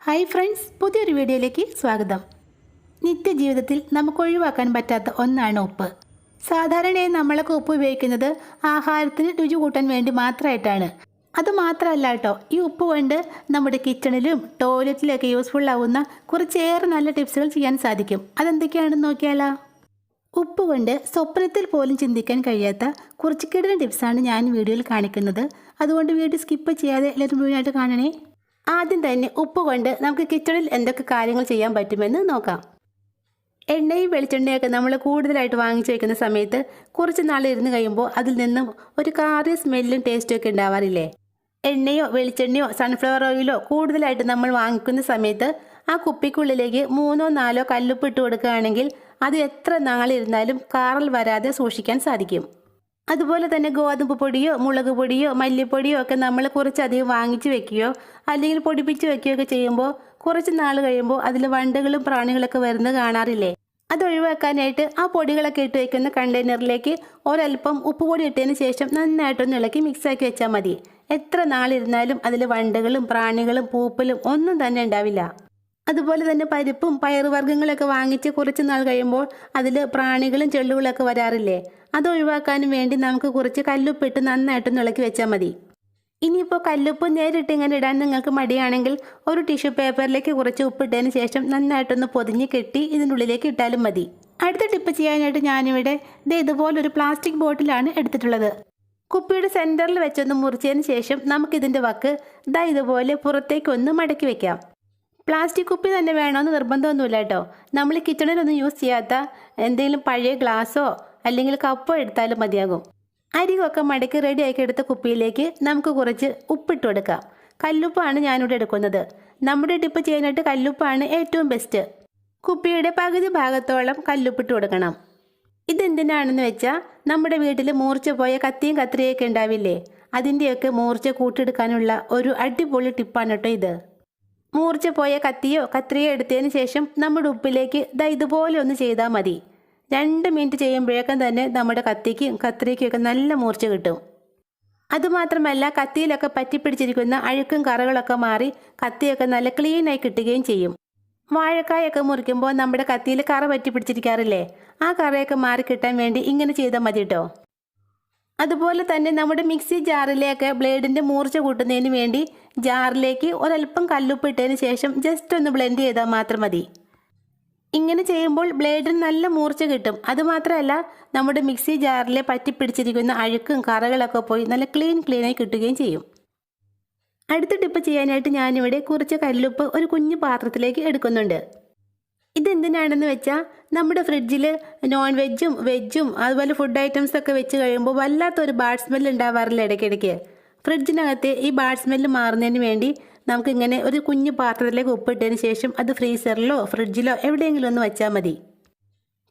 Hi friends, പുതിയൊരു വീഡിയോയിലേക്ക് സ്വാഗതം. നിത്യജീവിതത്തിൽ നമുക്ക് ഒഴിവാക്കാൻ പറ്റാത്ത ഒന്നാണ് ഉപ്പ്. സാധാരണയായി നമ്മളൊക്കെ ഉപ്പ് ഉപയോഗിക്കുന്നത് ആഹാരത്തിന് രുചി കൂട്ടാൻ വേണ്ടി മാത്രമായിട്ടാണ്. അതുമാത്രമല്ല കേട്ടോ, ഈ ഉപ്പ് കൊണ്ട് നമ്മുടെ കിച്ചണിലും ടോയ്ലറ്റിലൊക്കെ യൂസ്ഫുൾ ആവുന്ന കുറച്ചേറെ നല്ല ടിപ്സുകൾ ചെയ്യാൻ സാധിക്കും. അതെന്തൊക്കെയാണെന്ന് നോക്കിയാലോ. ഉപ്പ് കൊണ്ട് സ്വപ്നത്തിൽ പോലും ചിന്തിക്കാൻ കഴിയാത്ത കുറച്ച് കിടന്ന ടിപ്സാണ് ഞാൻ വീഡിയോയിൽ കാണിക്കുന്നത്. അതുകൊണ്ട് വീഡിയോ സ്കിപ്പ് ചെയ്യാതെ എല്ലാവരും മുഴുവനായിട്ട് കാണണേ. ആദ്യം തന്നെ ഉപ്പ് കൊണ്ട് നമുക്ക് കിച്ചണിൽ എന്തൊക്കെ കാര്യങ്ങൾ ചെയ്യാൻ പറ്റുമെന്ന് നോക്കാം. എണ്ണയും വെളിച്ചെണ്ണയൊക്കെ നമ്മൾ കൂടുതലായിട്ട് വാങ്ങിച്ചു വയ്ക്കുന്ന സമയത്ത് കുറച്ച് നാൾ ഇരുന്ന് കഴിയുമ്പോൾ അതിൽ നിന്നും ഒരു കാറിയ സ്മെല്ലും ടേസ്റ്റും ഒക്കെ ഉണ്ടാവാറില്ലേ? എണ്ണയോ വെളിച്ചെണ്ണയോ സൺഫ്ലവർ ഓയിലോ കൂടുതലായിട്ട് നമ്മൾ വാങ്ങിക്കുന്ന സമയത്ത് ആ കുപ്പിക്കുള്ളിലേക്ക് 3-4 കല്ലുപ്പ് ഇട്ട് കൊടുക്കുകയാണെങ്കിൽ അത് എത്ര നാളിരുന്നാലും കാറൽ വരാതെ സൂക്ഷിക്കാൻ സാധിക്കും. അതുപോലെ തന്നെ ഗോതമ്പ് പൊടിയോ മുളക് പൊടിയോ മല്ലിപ്പൊടിയോ ഒക്കെ നമ്മൾ കുറച്ചധികം വാങ്ങിച്ച് വെക്കുകയോ അല്ലെങ്കിൽ പൊടിപ്പിച്ച് വെക്കുകയോ ഒക്കെ ചെയ്യുമ്പോൾ കുറച്ച് നാൾ കഴിയുമ്പോൾ അതിൽ വണ്ടുകളും പ്രാണികളൊക്കെ വരുന്നത് കാണാറില്ലേ? അത് ഒഴിവാക്കാനായിട്ട് ആ പൊടികളൊക്കെ ഇട്ട് വയ്ക്കുന്ന കണ്ടെയ്നറിലേക്ക് ഒരൽപ്പം ഉപ്പുപൊടി ഇട്ടതിന് ശേഷം നന്നായിട്ടൊന്ന് ഇളക്കി മിക്സാക്കി വെച്ചാൽ മതി. എത്ര നാളിരുന്നാലും അതിൽ വണ്ടുകളും പ്രാണികളും പൂപ്പലും ഒന്നും തന്നെ ഉണ്ടാവില്ല. അതുപോലെ തന്നെ പരിപ്പും പയറുവർഗ്ഗങ്ങളൊക്കെ വാങ്ങിച്ച് കുറച്ച് നാൾ കഴിയുമ്പോൾ അതിൽ പ്രാണികളും ചെള്ളുകളൊക്കെ വരാറില്ലേ? അത് ഒഴിവാക്കാനും വേണ്ടി നമുക്ക് കുറച്ച് കല്ലുപ്പിട്ട് നന്നായിട്ടൊന്ന് ഇളക്കി വെച്ചാൽ മതി. ഇനിയിപ്പോൾ കല്ലുപ്പ് നേരിട്ട് ഇങ്ങനെ ഇടാൻ നിങ്ങൾക്ക് മടിയാണെങ്കിൽ ഒരു ടിഷ്യൂ പേപ്പറിലേക്ക് കുറച്ച് ഉപ്പിട്ടതിന് ശേഷം നന്നായിട്ടൊന്ന് പൊതിഞ്ഞ് കെട്ടി ഇതിനുള്ളിലേക്ക് ഇട്ടാലും മതി. അടുത്ത ടിപ്പ് ചെയ്യാനായിട്ട് ഞാനിവിടെ ഇതുപോലൊരു പ്ലാസ്റ്റിക് ബോട്ടിലാണ് എടുത്തിട്ടുള്ളത്. കുപ്പിയുടെ സെൻറ്ററിൽ വെച്ചൊന്ന് മുറിച്ചതിന് ശേഷം നമുക്കിതിൻ്റെ വക്ക് ഇതുപോലെ പുറത്തേക്കൊന്ന് മടക്കി വെക്കാം. പ്ലാസ്റ്റിക് കുപ്പി തന്നെ വേണമെന്ന് നിർബന്ധമൊന്നുമില്ല കേട്ടോ. നമ്മൾ കിച്ചണിലൊന്നും യൂസ് ചെയ്യാത്ത എന്തെങ്കിലും പഴയ ഗ്ലാസ്സോ അല്ലെങ്കിൽ കപ്പോ എടുത്താലും മതിയാകും. അരികൊക്കെ മടക്കി റെഡിയാക്കി എടുത്ത കുപ്പിയിലേക്ക് നമുക്ക് കുറച്ച് ഉപ്പിട്ട് കൊടുക്കാം. കല്ലുപ്പാണ് ഞാനിവിടെ എടുക്കുന്നത്. നമ്മുടെ ടിപ്പ് ചെയ്യാനായിട്ട് കല്ലുപ്പാണ് ഏറ്റവും ബെസ്റ്റ്. കുപ്പിയുടെ പകുതി ഭാഗത്തോളം കല്ലുപ്പിട്ട് കൊടുക്കണം. ഇതെന്തിനാണെന്ന് വെച്ചാൽ നമ്മുടെ വീട്ടിൽ മൂർച്ച പോയ കത്തിയും കത്രിയൊക്കെ ഉണ്ടാവില്ലേ? അതിൻ്റെയൊക്കെ മൂർച്ച കൂട്ടിയെടുക്കാനുള്ള ഒരു അടിപൊളി ടിപ്പാണ് കേട്ടോ ഇത്. മൂർച്ച പോയ കത്തിയോ കത്രിയോ എടുത്തതിന് ശേഷം നമ്മുടെ ഉപ്പിലേക്ക് ഇതുപോലെ ഒന്ന് ചെയ്താൽ മതി. 2 മിനിറ്റ് ചെയ്യുമ്പോഴേക്കും തന്നെ നമ്മുടെ കത്തിക്കും കത്രിക്കും ഒക്കെ നല്ല മൂർച്ച കിട്ടും. അതുമാത്രമല്ല കത്തിയിലൊക്കെ പറ്റിപ്പിടിച്ചിരിക്കുന്ന അഴുക്കും കറകളൊക്കെ മാറി കത്തിയൊക്കെ നല്ല ക്ലീനായി കിട്ടുകയും ചെയ്യും. വാഴക്കായൊക്കെ മുറിക്കുമ്പോൾ നമ്മുടെ കത്തിയിൽ കറ പറ്റിപ്പിടിച്ചിരിക്കാറില്ലേ? ആ കറയൊക്കെ മാറി കിട്ടാൻ വേണ്ടി ഇങ്ങനെ ചെയ്താൽ മതി കേട്ടോ. അതുപോലെ തന്നെ നമ്മുടെ മിക്സി ജാറിലേക്ക് ബ്ലേഡിൻ്റെ മൂർച്ച കൂട്ടുന്നതിന് വേണ്ടി ജാറിലേക്ക് ഒരൽപ്പം കല്ലുപ്പ് ഇട്ടതിന് ശേഷം ജസ്റ്റ് ഒന്ന് ബ്ലെൻഡ് ചെയ്താൽ മാത്രം മതി. ഇങ്ങനെ ചെയ്യുമ്പോൾ ബ്ലേഡിന് നല്ല മൂർച്ച കിട്ടും. അതുമാത്രമല്ല നമ്മുടെ മിക്സി ജാറിലെ പറ്റിപ്പിടിച്ചിരിക്കുന്ന അഴുക്കും കറകളൊക്കെ പോയി നല്ല ക്ലീനായി കിട്ടുകയും ചെയ്യും. അടുത്ത ടിപ്പ് ചെയ്യാനായിട്ട് ഞാനിവിടെ കുറച്ച് കല്ലുപ്പ് ഒരു കുഞ്ഞു പാത്രത്തിലേക്ക് എടുക്കുന്നുണ്ട്. ഇതെന്തിനാണെന്ന് വെച്ചാൽ നമ്മുടെ ഫ്രിഡ്ജിൽ നോൺ വെജും വെജും അതുപോലെ ഫുഡ് ഐറ്റംസ് ഒക്കെ വെച്ച് കഴിയുമ്പോൾ വല്ലാത്തൊരു ബാഡ് സ്മെല്ല് ഉണ്ടാവാറില്ല ഇടയ്ക്കിടയ്ക്ക്. ഫ്രിഡ്ജിനകത്ത് ഈ ബാഡ് സ്മെല്ല് മാറുന്നതിന് വേണ്ടി നമുക്കിങ്ങനെ ഒരു കുഞ്ഞു പാത്രത്തിലേക്ക് ഉപ്പിട്ടതിന് ശേഷം അത് ഫ്രീസറിലോ ഫ്രിഡ്ജിലോ എവിടെയെങ്കിലും ഒന്ന് വെച്ചാൽ മതി.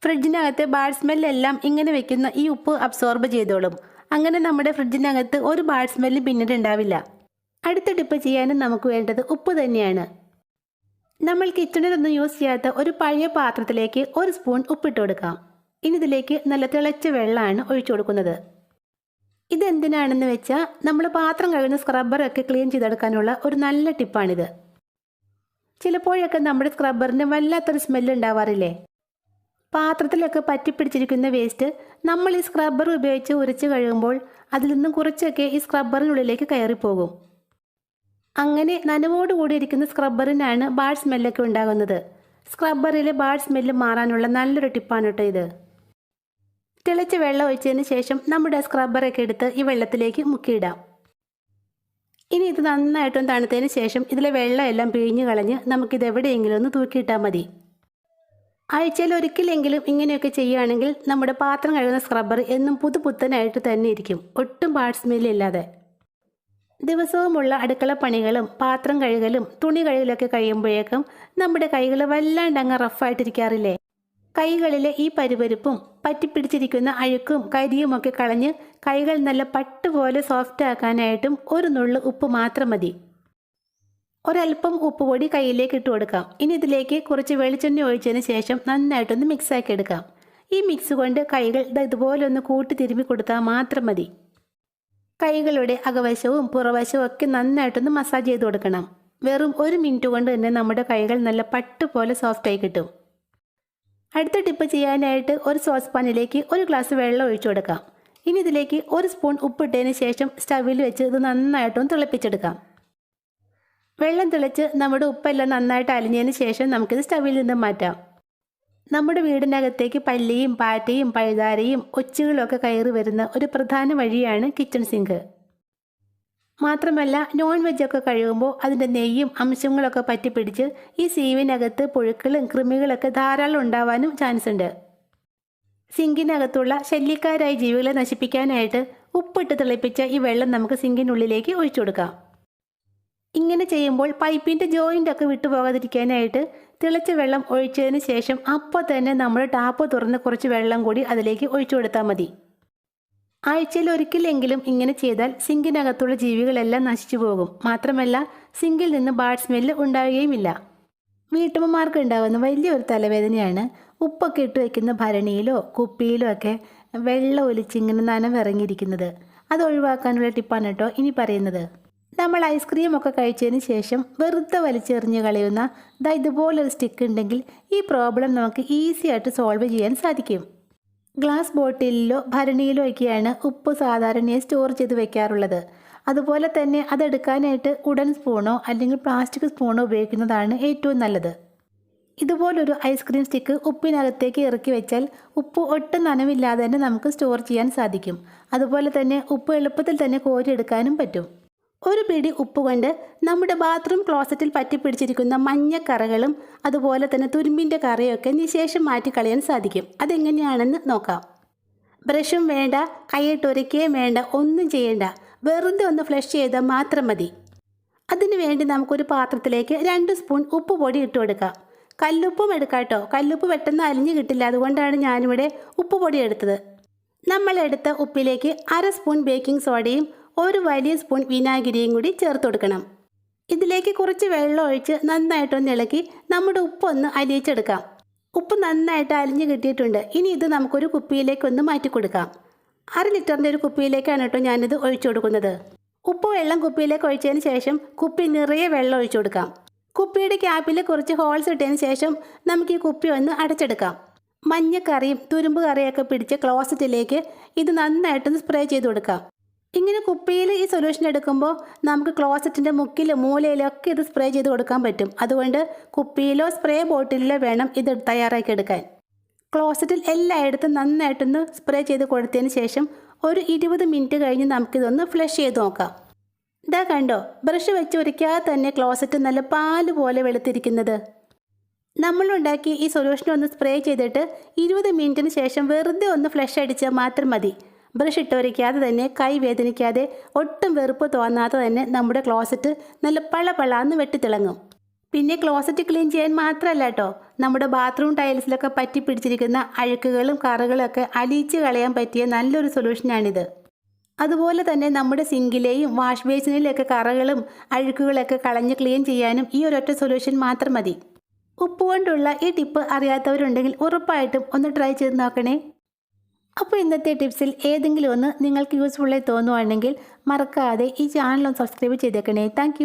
ഫ്രിഡ്ജിനകത്ത് ബാഡ് സ്മെല്ലെല്ലാം ഇങ്ങനെ വെക്കുന്ന ഈ ഉപ്പ് അബ്സോർബ് ചെയ്തോളും. അങ്ങനെ നമ്മുടെ ഫ്രിഡ്ജിനകത്ത് ഒരു ബാഡ് സ്മെല്ല് പിന്നീട് ഉണ്ടാവില്ല. അടുത്ത ടിപ്പ് ചെയ്യാനും നമുക്ക് വേണ്ടത് ഉപ്പ് തന്നെയാണ്. നമ്മൾ കിച്ചണിലൊന്നും യൂസ് ചെയ്യാത്ത ഒരു പഴയ പാത്രത്തിലേക്ക് 1 സ്പൂൺ ഉപ്പിട്ട് കൊടുക്കാം. ഇനി ഇതിലേക്ക് നല്ല തിളച്ച വെള്ളമാണ് ഒഴിച്ചു കൊടുക്കുന്നത്. ഇതെന്തിനാണെന്ന് വെച്ചാൽ നമ്മൾ പാത്രം കഴുകുന്ന സ്ക്രബ്ബറൊക്കെ ക്ലീൻ ചെയ്തെടുക്കാനുള്ള ഒരു നല്ല ടിപ്പാണിത്. ചിലപ്പോഴൊക്കെ നമ്മുടെ സ്ക്രബ്ബറിന് വല്ലാത്തൊരു സ്മെല്ല് ഉണ്ടാവാറില്ലേ? പാത്രത്തിലൊക്കെ പറ്റിപ്പിടിച്ചിരിക്കുന്ന വേസ്റ്റ് നമ്മൾ ഈ സ്ക്രബ്ബർ ഉപയോഗിച്ച് ഉരച്ച് കഴുകുമ്പോൾ അതിൽ നിന്നും കുറച്ചൊക്കെ ഈ സ്ക്രബ്ബറിനുള്ളിലേക്ക് കയറിപ്പോകും. അങ്ങനെ നനവോടുകൂടി ഇരിക്കുന്ന സ്ക്രബ്ബറിനാണ് ബാഡ് സ്മെല്ലൊക്കെ ഉണ്ടാകുന്നത്. സ്ക്രബ്ബറിലെ ബാഡ് സ്മെല്ല് മാറാനുള്ള നല്ലൊരു ടിപ്പാണ് കേട്ടോ ഇത്. തിളച്ച വെള്ളം ഒഴിച്ചതിന് ശേഷം നമ്മുടെ സ്ക്രബ്ബറൊക്കെ എടുത്ത് ഈ വെള്ളത്തിലേക്ക് മുക്കിയിടാം. ഇനി ഇത് നന്നായിട്ടൊന്ന് തണുത്തതിന് ശേഷം ഇതിലെ വെള്ളം എല്ലാം പിഴിഞ്ഞ് കളഞ്ഞ് നമുക്കിത് എവിടെയെങ്കിലും ഒന്ന് തൂക്കിയിട്ടാൽ മതി. ആഴ്ചയിൽ ഒരിക്കലെങ്കിലും ഇങ്ങനെയൊക്കെ ചെയ്യുകയാണെങ്കിൽ നമ്മുടെ പാത്രം കഴുകുന്ന സ്ക്രബ്ബർ എന്നും പുതുപുത്തനായിട്ട് തന്നെ ഇരിക്കും, ഒട്ടും ബാഡ് സ്മെല്ലില്ലാതെ. ദിവസവുമുള്ള അടുക്കള പണികളും പാത്രം കഴുകലും തുണി കഴുകലൊക്കെ കഴിയുമ്പോഴേക്കും നമ്മുടെ കൈകൾ വല്ലാണ്ട് അങ്ങ് റഫായിട്ടിരിക്കാറില്ലേ? കൈകളിലെ ഈ പരുപരുപ്പും പറ്റിപ്പിടിച്ചിരിക്കുന്ന അഴുക്കും കരിയുമൊക്കെ കളഞ്ഞ് കൈകൾ നല്ല പട്ടുപോലെ സോഫ്റ്റ് ആക്കാനായിട്ടും ഒരു നുള്ളു ഉപ്പ് മാത്രം മതി. ഒരൽപ്പം ഉപ്പുപൊടി കയ്യിലേക്ക് ഇട്ട് കൊടുക്കാം. ഇനി ഇതിലേക്ക് കുറച്ച് വെളിച്ചെണ്ണ ഒഴിച്ചതിന് ശേഷം നന്നായിട്ടൊന്ന് മിക്സാക്കി എടുക്കാം. ഈ മിക്സ് കൊണ്ട് കൈകൾ ഇതുപോലെ ഒന്ന് കൂട്ടി തിരുമ്മി കൊടുത്താൽ മാത്രം മതി. കൈകളുടെ അകവശവും പുറവശവും ഒക്കെ നന്നായിട്ടൊന്ന് മസാജ് ചെയ്ത് കൊടുക്കണം. വെറും 1 മിനിറ്റ് കൊണ്ട് തന്നെ നമ്മുടെ കൈകൾ നല്ല പട്ട് പോലെ സോഫ്റ്റായി കിട്ടും. അടുത്ത ടിപ്പ് ചെയ്യാനായിട്ട് ഒരു സോസ് പാനിലേക്ക് 1 ഗ്ലാസ് വെള്ളം ഒഴിച്ചു കൊടുക്കാം. ഇനി ഇതിലേക്ക് 1 സ്പൂൺ ഉപ്പിട്ടതിന് ശേഷം സ്റ്റവിൽ വെച്ച് ഇത് നന്നായിട്ടൊന്ന് തിളപ്പിച്ചെടുക്കാം. വെള്ളം തിളച്ച് നമ്മുടെ ഉപ്പെല്ലാം നന്നായിട്ട് അലിഞ്ഞതിന് ശേഷം നമുക്കിത് സ്റ്റവിൽ നിന്ന് മാറ്റാം. നമ്മുടെ വീടിനകത്തേക്ക് പല്ലിയും പാറ്റയും പഴുതാരയും ഒച്ചുകളൊക്കെ കയറി വരുന്ന ഒരു പ്രധാന വഴിയാണ് കിച്ചൺ സിങ്ക്. മാത്രമല്ല നോൺ വെജൊക്കെ കഴുകുമ്പോൾ അതിൻ്റെ നെയ്യും അംശങ്ങളൊക്കെ പറ്റിപ്പിടിച്ച് ഈ സീവിനകത്ത് പുഴുക്കളും കൃമികളൊക്കെ ധാരാളം ഉണ്ടാവാനും ചാൻസ് ഉണ്ട്. സിങ്കിനകത്തുള്ള ശല്യക്കാരായ ജീവികളെ നശിപ്പിക്കാനായിട്ട് ഉപ്പിട്ട് തിളപ്പിച്ച ഈ വെള്ളം നമുക്ക് സിങ്കിനുള്ളിലേക്ക് ഒഴിച്ചു കൊടുക്കാം. ഇങ്ങനെ ചെയ്യുമ്പോൾ പൈപ്പിൻ്റെ ജോയിൻ്റ് ഒക്കെ വിട്ടുപോകാതിരിക്കാനായിട്ട് തിളച്ച വെള്ളം ഒഴിച്ചതിന് ശേഷം അപ്പോൾ തന്നെ നമ്മൾ ടാപ്പ് തുറന്ന് കുറച്ച് വെള്ളം കൂടി അതിലേക്ക് ഒഴിച്ചു കൊടുത്താൽ മതി. ആഴ്ചയിൽ ഒരിക്കലെങ്കിലും ഇങ്ങനെ ചെയ്താൽ സിങ്കിനകത്തുള്ള ജീവികളെല്ലാം നശിച്ചു പോകും. മാത്രമല്ല സിങ്കിൽ നിന്ന് ബാഡ് സ്മെല്ല് ഉണ്ടാവുകയുമില്ല. വീട്ടമ്മമാർക്ക് ഉണ്ടാകുന്ന വലിയൊരു തലവേദനയാണ് ഉപ്പൊക്കെ ഇട്ട് വയ്ക്കുന്ന ഭരണിയിലോ കുപ്പിയിലോ ഒക്കെ വെള്ളം ഒലിച്ചിങ്ങനെ നനവിറങ്ങിയിരിക്കുന്നത്. അത് ഒഴിവാക്കാനുള്ള ടിപ്പാണ് കേട്ടോ ഇനി പറയുന്നത്. നമ്മൾ ഐസ്ക്രീം ഒക്കെ കഴിച്ചതിന് ശേഷം വെറുതെ വലിച്ചെറിഞ്ഞ് കളയുന്ന ഇതുപോലൊരു സ്റ്റിക്ക് ഉണ്ടെങ്കിൽ ഈ പ്രോബ്ലം നമുക്ക് ഈസി ആയിട്ട് സോൾവ് ചെയ്യാൻ സാധിക്കും. ഗ്ലാസ് ബോട്ടിലിലോ ഭരണിയിലോ ഒക്കെയാണ് ഉപ്പ് സാധാരണയായി സ്റ്റോർ ചെയ്ത് വെക്കാറുള്ളത്. അതുപോലെ തന്നെ അതെടുക്കാനായിട്ട് ഉടൻ സ്പൂണോ അല്ലെങ്കിൽ പ്ലാസ്റ്റിക് സ്പൂണോ ഉപയോഗിക്കുന്നതാണ് ഏറ്റവും നല്ലത്. ഇതുപോലൊരു ഐസ്ക്രീം സ്റ്റിക്ക് ഉപ്പിനകത്തേക്ക് ഇറക്കി വെച്ചാൽ ഉപ്പ് ഒട്ടും നനവില്ലാതെ തന്നെ നമുക്ക് സ്റ്റോർ ചെയ്യാൻ സാധിക്കും. അതുപോലെ തന്നെ ഉപ്പ് എളുപ്പത്തിൽ തന്നെ കോരിയെടുക്കാനും പറ്റും. ഒരു പിടി ഉപ്പ് കൊണ്ട് നമ്മുടെ ബാത്റൂം ക്ലോസറ്റിൽ പറ്റിപ്പിടിച്ചിരിക്കുന്ന മഞ്ഞക്കറകളും അതുപോലെ തന്നെ തുരുമ്പിൻ്റെ കറയൊക്കെ നിശേഷം മാറ്റിക്കളയാൻ സാധിക്കും. അതെങ്ങനെയാണെന്ന് നോക്കാം. ബ്രഷും വേണ്ട, കൈയിട്ടൊരുക്കുകയും വേണ്ട, ഒന്നും ചെയ്യേണ്ട. വെറുതെ ഒന്ന് ഫ്ലഷ് ചെയ്താൽ മാത്രം മതി. അതിനു വേണ്ടി നമുക്കൊരു പാത്രത്തിലേക്ക് 2 സ്പൂൺ ഉപ്പ് പൊടി ഇട്ട് കൊടുക്കാം. കല്ലുപ്പും എടുക്കാം കേട്ടോ. കല്ലുപ്പ് പെട്ടെന്ന് അലിഞ്ഞു കിട്ടില്ല, അതുകൊണ്ടാണ് ഞാനിവിടെ ഉപ്പ് പൊടി എടുത്തത്. നമ്മളെടുത്ത ഉപ്പിലേക്ക് 1/2 സ്പൂൺ ബേക്കിംഗ് സോഡയും 1 വലിയ സ്പൂൺ വിനാഗിരിയും കൂടി ചേർത്ത് കൊടുക്കണം. ഇതിലേക്ക് കുറച്ച് വെള്ളം ഒഴിച്ച് നന്നായിട്ടൊന്ന് ഇളക്കി നമ്മുടെ ഉപ്പൊന്ന് അലിയിച്ചെടുക്കാം. ഉപ്പ് നന്നായിട്ട് അലിഞ്ഞ് കിട്ടിയിട്ടുണ്ട്. ഇനി ഇത് നമുക്കൊരു കുപ്പിയിലേക്കൊന്ന് മാറ്റി കൊടുക്കാം. 1/2 ലിറ്ററിൻ്റെ ഒരു കുപ്പിയിലേക്കാണ് കേട്ടോ ഞാനിത് ഒഴിച്ചു കൊടുക്കുന്നത്. ഉപ്പ് വെള്ളം കുപ്പിയിലേക്ക് ഒഴിച്ചതിന് ശേഷം കുപ്പി നിറയെ വെള്ളം ഒഴിച്ചു കൊടുക്കാം. കുപ്പിയുടെ ക്യാപ്പിൽ കുറച്ച് ഹോൾസ് ഇട്ടതിന് ശേഷം നമുക്ക് ഈ കുപ്പി ഒന്ന് അടച്ചെടുക്കാം. മഞ്ഞക്കറിയും തുരുമ്പ് കറിയൊക്കെ പിടിച്ച് ക്ലോസറ്റിലേക്ക് ഇത് നന്നായിട്ടൊന്ന് സ്പ്രേ ചെയ്ത് കൊടുക്കാം. ഇങ്ങനെ കുപ്പിയിൽ ഈ സൊല്യൂഷൻ എടുക്കുമ്പോൾ നമുക്ക് ക്ലോസറ്റിൻ്റെ മുക്കിലും മൂലയിലൊക്കെ ഇത് സ്പ്രേ ചെയ്ത് കൊടുക്കാൻ പറ്റും. അതുകൊണ്ട് കുപ്പിയിലോ സ്പ്രേ ബോട്ടിലിലോ വേണം ഇത് തയ്യാറാക്കി എടുക്കാൻ. ക്ലോസറ്റിൽ എല്ലായിടത്തും നന്നായിട്ടൊന്ന് സ്പ്രേ ചെയ്ത് കൊടുത്തതിന് ശേഷം ഒരു 20 മിനിറ്റ് കഴിഞ്ഞ് നമുക്കിതൊന്ന് ഫ്ലഷ് ചെയ്ത് നോക്കാം. ഇതാ കണ്ടോ, ബ്രഷ് വെച്ച് ഒരിക്കാതെ തന്നെ ക്ലോസറ്റ് നല്ല പാല് പോലെ വെളുത്തിരിക്കുന്നത്. നമ്മളുണ്ടാക്കി ഈ സൊല്യൂഷൻ ഒന്ന് സ്പ്രേ ചെയ്തിട്ട് 20 മിനിറ്റിന് ശേഷം വെറുതെ ഒന്ന് ഫ്ലഷ് അടിച്ചാൽ മാത്രം മതി. ബ്രഷ് ഇട്ടൊരിക്കാതെ തന്നെ കൈ വേദനിക്കാതെ ഒട്ടും വെറുപ്പ് തോന്നാതെ തന്നെ നമ്മുടെ ക്ലോസറ്റ് നല്ല പളപളാന്ന് വെട്ടിത്തിളങ്ങും. പിന്നെ ക്ലോസറ്റ് ക്ലീൻ ചെയ്യാൻ മാത്രമല്ല കേട്ടോ, നമ്മുടെ ബാത്റൂം ടൈൽസിലൊക്കെ പറ്റി പിടിച്ചിരിക്കുന്ന അഴുക്കുകളും കറകളൊക്കെ അലിയിച്ച് കളയാൻ പറ്റിയ നല്ലൊരു സൊല്യൂഷനാണിത്. അതുപോലെ തന്നെ നമ്മുടെ സിങ്കിലെയും വാഷ് ബേസിനിലെയൊക്കെ കറകളും അഴുക്കുകളൊക്കെ കളഞ്ഞ് ക്ലീൻ ചെയ്യാനും ഈ ഒരൊറ്റ സൊല്യൂഷൻ മാത്രം മതി. ഉപ്പ് കൊണ്ടുള്ള ഈ ടിപ്പ് അറിയാത്തവരുണ്ടെങ്കിൽ ഉറപ്പായിട്ടും ഒന്ന് ട്രൈ ചെയ്ത് നോക്കണേ. അപ്പോൾ ഇന്നത്തെ ടിപ്സിൽ ഏതെങ്കിലും ഒന്ന് നിങ്ങൾക്ക് യൂസ്ഫുള്ളായി തോന്നുവാണെങ്കിൽ മറക്കാതെ ഈ ചാനൽ ഒന്ന് സബ്സ്ക്രൈബ് ചെയ്തേക്കണേ. താങ്ക്